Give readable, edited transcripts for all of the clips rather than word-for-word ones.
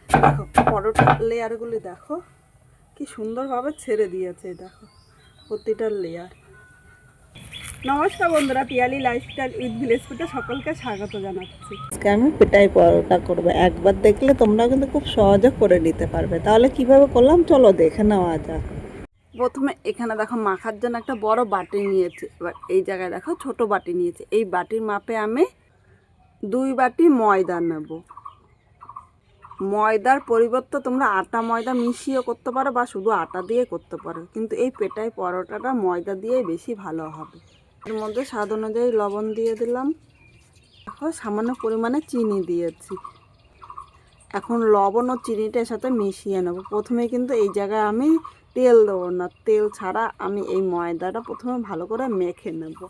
দেখো পরোটার লেয়ারগুলি দেখো কি সুন্দরভাবে ছেড়ে দিয়েছে, দেখো প্রতিটা লেয়ার। নমস্কার বন্ধুরা, পিয়ালি লাইফস্টাইল উইথ ভিলেজ ফুডে সকলকে স্বাগত জানাচ্ছি। আজকে আমি পেটাই পরোটা করবো। একবার দেখলে তোমরা কিন্তু খুব সহজে করে নিতে পারবে। তাহলে কিভাবে করলাম চলো দেখে নেওয়া যাক। প্রথমে এখানে দেখো মাখার জন্য একটা বড় বাটি নিয়েছি। এবার এই জায়গায় দেখো ছোট বাটি নিয়েছি। এই বাটির মাপে আমি 2 বাটি ময়দা নেব। ময়দার পরিবর্তে তোমরা আটা ময়দা মিশিয়ে করতে পারো বা শুধু আটা দিয়ে করতে পারো, কিন্তু এই পেটাই পরোটাটা ময়দা দিয়েই বেশি ভালো হবে। এর মধ্যে স্বাদ অনুযায়ী লবণ দিয়ে দিলাম। দেখো সামান্য পরিমাণে চিনি দিয়েছি। এখন লবণ ও চিনিটার সাথে মিশিয়ে নেব। প্রথমে কিন্তু এই জায়গায় আমি তেল দেবো না, তেল ছাড়া আমি এই ময়দাটা প্রথমে ভালো করে মেখে নেব।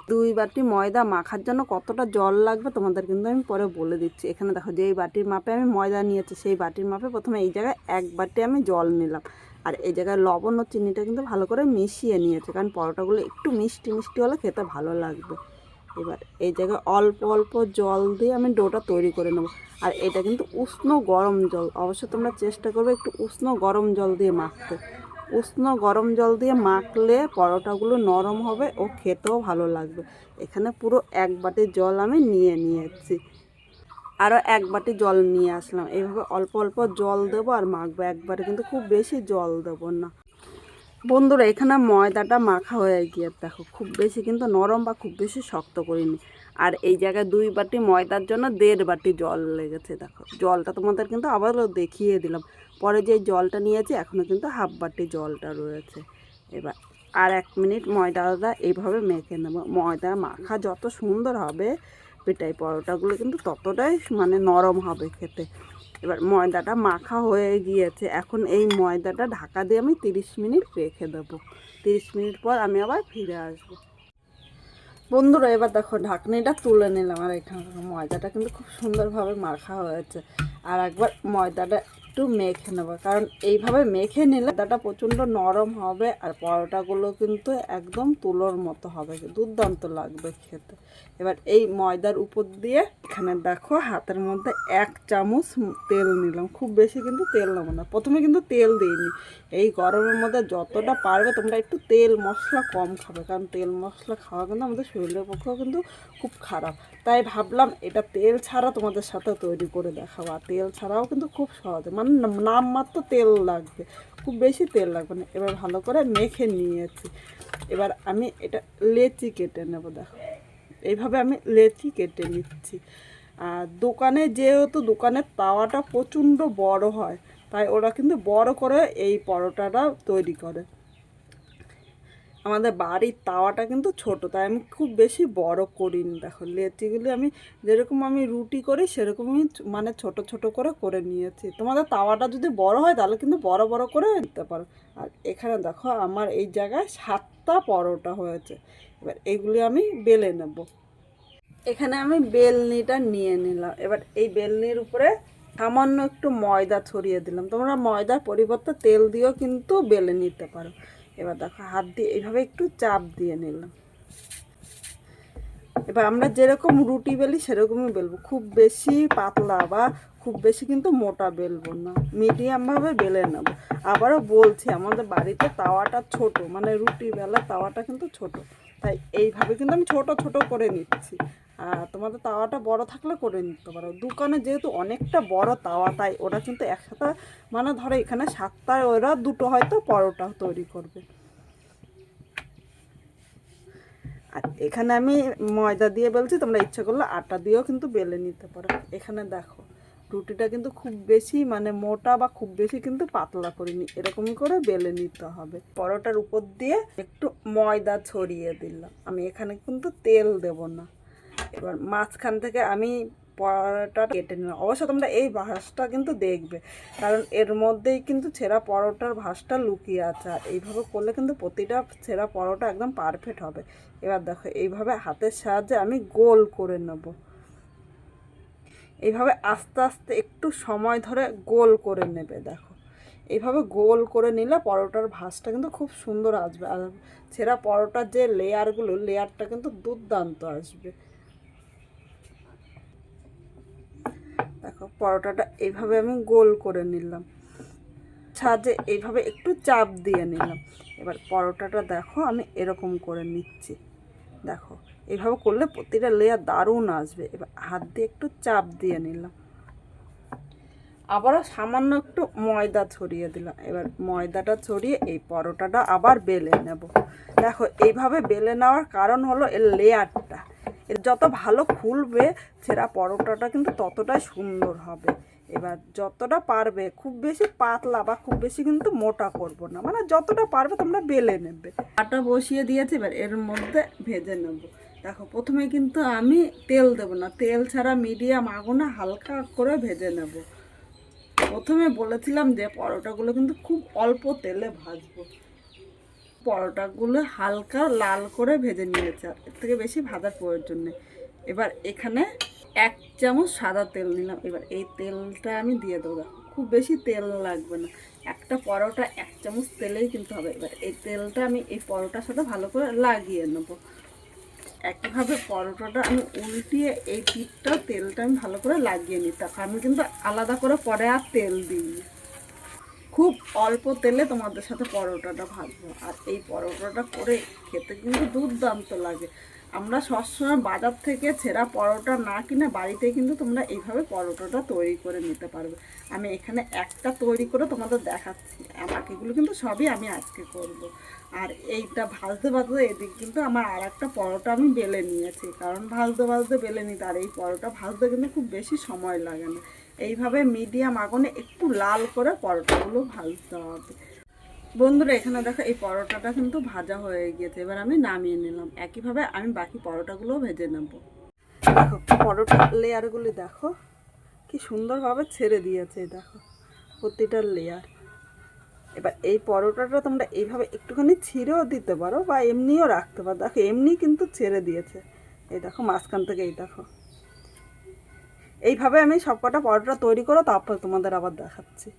2 বাটি ময়দা মাখার জন্য কতটা জল লাগবে তোমাদের কিন্তু আমি পরে বলে দিচ্ছি। এখানে দেখো যেই বাটির মাপে আমি ময়দা নিয়েছি সেই বাটির মাপে প্রথমে এই জায়গায় 1 বাটি আমি জল নিলাম। আর এই জায়গায় লবণ ও চিনিটা কিন্তু ভালো করে মিশিয়ে নিয়েছে, কারণ পরোটাগুলো একটু মিষ্টি মিষ্টি হলে খেতে ভালো লাগবে। এবার এই জায়গায় অল্প অল্প জল দিয়ে আমি ডোটা তৈরি করে নেব। আর এটা কিন্তু উষ্ণ গরম জল, অবশ্যই তোমরা চেষ্টা করবে একটু উষ্ণ গরম জল দিয়ে মাখতে। উষ্ণ গরম জল দিয়ে মাখলে পরোটাগুলো নরম হবে ও খেতেও ভালো লাগবে। এখানে পুরো 1 বাটি জল আমি নিয়ে নিয়েছি, আরও 1 বাটি জল নিয়ে আসলাম। এইভাবে অল্প অল্প জল দেবো আর মাখবো, একবারে কিন্তু খুব বেশি জল দেবো না। বন্ধুরা এখানে ময়দাটা মাখা হয়ে গিয়ে দেখো খুব বেশি কিন্তু নরম বা খুব বেশি শক্ত করিনি। আর এই জায়গায় 2 বাটি ময়দার জন্য 1.5 বাটি জল লেগেছে। দেখো জলটা তোমাদের কিন্তু আবারও দেখিয়ে দিলাম। পরে যে জলটা নিয়েছি এখনও কিন্তু 1/2 বাটি জলটা রয়েছে। এবার আর 1 মিনিট ময়দাটা এইভাবে মেখে নেব। ময়দা মাখা যত সুন্দর হবে পেটাই পরোটাগুলো কিন্তু ততটাই মানে নরম হবে খেতে। এবার ময়দাটা মাখা হয়ে গিয়েছে। এখন এই ময়দাটা ঢাকা দিয়ে আমি 30 মিনিট রেখে দেবো। 30 মিনিট পর আমি আবার ফিরে আসবো। বন্ধুরা এবার দেখো ঢাকনিটা তুলে নিলাম। আর এখানে ময়দাটা কিন্তু খুব সুন্দরভাবে মাখা হয়েছে। আর একবার ময়দাটা একটু মেখে নেবো, কারণ এইভাবে মেখে নিলে ময়দাটা প্রচণ্ড নরম হবে আর পরোটাগুলো কিন্তু একদম তুলোর মতো হবে, দুর্দান্ত লাগবে খেতে। এবার এই ময়দার উপর দিয়ে এখানে দেখো হাতের মধ্যে 1 চামচ তেল নিলাম। খুব বেশি কিন্তু তেল নেবো না, প্রথমে কিন্তু তেল দিইনি। এই গরমের মধ্যে যতটা পারবে তোমরা একটু তেল মশলা কম খাবে, কারণ তেল মশলা খাওয়া কিন্তু আমাদের শরীরের পক্ষেও কিন্তু খুব খারাপ। তাই ভাবলাম এটা তেল ছাড়া তোমাদের সাথে তৈরি করে দেখাবো। আর তেল ছাড়াও কিন্তু খুব সহজে, মানে নামমাত্র তেল লাগবে, খুব বেশি তেল লাগবে না। এবার ভালো করে মেখে নিয়েছি। এবার আমি এটা লেচি কেটে নেব। দেখো এইভাবে আমি লেচি কেটে নিচ্ছি। আর দোকানে যেহেতু দোকানের তাওয়াটা প্রচণ্ড বড় হয়, তাই ওরা কিন্তু বড় করে এই পরোটাটা তৈরি করে। আমাদের বাড়ির তাওয়াটা কিন্তু ছোট, তাই আমি খুব বেশি বড় করিনি। দেখো লেচিগুলি আমি যেরকম আমি রুটি করি সেরকমই মানে ছোট ছোট করে করে নিয়েছি। তোমাদের তাওয়াটা যদি বড় হয় তাহলে কিন্তু বড় বড় করে নিতে পারো। আর এখানে দেখো আমার এই জায়গায় 7টা পরোটা হয়েছে। এবার এইগুলি আমি বেলে নেব। এখানে আমি বেলনিটা নিয়ে নিলাম। এবার এই বেলনির উপরে সামান্য একটু ময়দা ছড়িয়ে দিলাম। তোমরা ময়দার পরিবর্তে তেল দিয়েও কিন্তু বেলে নিতে পারো। এবার দেখো হাত দিয়ে এইভাবে একটু চাপ দিয়ে নিলাম। এবার আমরা যেরকম রুটি বেলি সেরকমই বেলবো, খুব বেশি পাতলা বা খুব বেশি কিন্তু মোটা বেলবো না, মিডিয়ামভাবে বেলে নেবো। আবারও বলছি আমাদের বাড়িতে তাওয়াটা ছোট, মানে রুটি বেলা তাওয়াটা কিন্তু ছোট, তাই এইভাবে কিন্তু আমি ছোট ছোট করে নিচ্ছি। আর তোমাদের তাওয়াটা বড় থাকলে করে নিতে পারো। দোকানে যেহেতু অনেকটা বড় তাওয়া, তাই ওরা কিন্তু একসাথে মানে ধরো এখানে 7টায় ওরা 2টো হয়তো পরোটা তৈরি করবে। আর এখানে আমি ময়দা দিয়ে বেলছি, তোমরা ইচ্ছা করলে আটা দিয়েও কিন্তু বেলে নিতে পারো। এখানে দেখো রুটিটা কিন্তু খুব বেশি মানে মোটা বা খুব বেশি কিন্তু পাতলা করিনি, এরকমই করে বেলে নিতে হবে। পরোটার উপর দিয়ে একটু ময়দা ছড়িয়ে দিলাম। আমি এখানে কিন্তু তেল দেব না। এবার মাঝখান থেকে আমি পরোটা কেটে নিলাম। অবশ্য তোমরা এই ভাঁজটা কিন্তু দেখবে, কারণ এর মধ্যেই কিন্তু ছেঁড়া পরোটার ভাঁজটা লুকিয়ে আছে। আর এইভাবে করলে কিন্তু প্রতিটা ছেঁড়া পরোটা একদম পারফেক্ট হবে। এবার দেখো এইভাবে হাতের সাহায্যে আমি গোল করে নেব। এইভাবে আস্তে আস্তে একটু সময় ধরে গোল করে নেবে। দেখো এইভাবে গোল করে নিলে পরোটার ভাঁজটা কিন্তু খুব সুন্দর আসবে। আর ছেঁড়া পরোটার যে লেয়ারটা কিন্তু দুর্দান্ত আসবে। দেখো পরোটাটা এইভাবে আমি গোল করে নিলাম, সাহায্যে এইভাবে একটু চাপ দিয়ে নিলাম। এবার পরোটাটা দেখো আমি এরকম করে নিচ্ছি, দেখো এইভাবে করলে প্রতিটা লেয়ার দারুণ আসবে। এবার হাত দিয়ে একটু চাপ দিয়ে নিলাম, আবারও সামান্য একটু ময়দা ছড়িয়ে দিলাম। এবার ময়দাটা ছড়িয়ে এই পরোটাটা আবার বেলে নেব। দেখো এইভাবে বেলে নেওয়ার কারণ হলো এর লেয়ারটা, এর যত ভালো ফুলবে ছেঁড়া পরোটাটা কিন্তু ততটাই সুন্দর হবে। এবার যতটা পারবে, খুব বেশি পাতলা বা খুব বেশি কিন্তু মোটা করব না, মানে যতটা পারবে তোমরা বেলে নেবে। আটা বসিয়ে দিয়েছি, এবার এর মধ্যে ভেজে নেব। দেখো প্রথমে কিন্তু আমি তেল দেবো না, তেল ছাড়া মিডিয়াম আগুনে হালকা করে ভেজে নেব। প্রথমে বলেছিলাম যে পরোটাগুলো কিন্তু খুব অল্প তেলে ভাজবো। পরোটাগুলো হালকা লাল করে ভেজে নিয়েছে, আর এর থেকে বেশি ভাজার প্রয়োজন নেই। এবার এখানে 1 চামচ সাদা তেল নিলাম। এবার এই তেলটা আমি দিয়ে দেবো, খুব বেশি তেল লাগবে না, একটা পরোটা 1 চামচ তেলেই কিন্তু হবে। এবার এই তেলটা আমি এই পরোটার সাথে ভালো করে লাগিয়ে নেবো। একইভাবে পরোটাটা আমি উল্টিয়ে এই পিঠটা তেলটা আমি ভালো করে লাগিয়ে নিই, তারপর আমি কিন্তু আলাদা করে পরে আর তেল দিই। খুব অল্প তেলে তোমাদের সাথে পরোটাটা ভাজবো, আর এই পরোটাটা করে খেতে কিন্তু দুর্দান্ত লাগে। আমরা সবসময় বাজার থেকে ছেঁড়া পরোটা না কিনে বাড়িতে কিন্তু তোমরা এইভাবে পরোটাটা তৈরি করে নিতে পারবে। আমি এখানে একটা তৈরি করে তোমাদের দেখাচ্ছি, বাকিগুলো কিন্তু সবই আমি আজকে করব। আর এইটা ভাজতে ভাজতে এদিক কিন্তু আমার আর একটা পরোটা আমি বেলে নিয়েছি, কারণ ভাজতে ভাজতে বেলে নিতে, আর এই পরোটা ভাজতে কিন্তু খুব বেশি সময় লাগে না। এইভাবে মিডিয়াম আগুনে একটু লাল করে পরোটাগুলো ভাজতে হবে। বন্ধুরা এখানে দেখো এই পরোটাটা কিন্তু ভাজা হয়ে গিয়েছে, এবার আমি নামিয়ে নিলাম। একইভাবে আমি বাকি পরোটাগুলোও ভেজে নেব। দেখো পরোটা লেয়ারগুলি দেখো কি সুন্দরভাবে ছেড়ে দিয়েছে, দেখো প্রতিটা লেয়ার। এবার এই পরোটাটা তোমরা এইভাবে একটুখানি ছিঁড়েও দিতে পারো বা এমনিও রাখতে পারো। দেখো এমনি কিন্তু ছেড়ে দিয়েছে, এই দেখো মাঝখান থেকে, এই দেখো। এইভাবে আমি সবকটা পরোটা তৈরি করে তারপর তোমাদের আবার দেখাচ্ছি।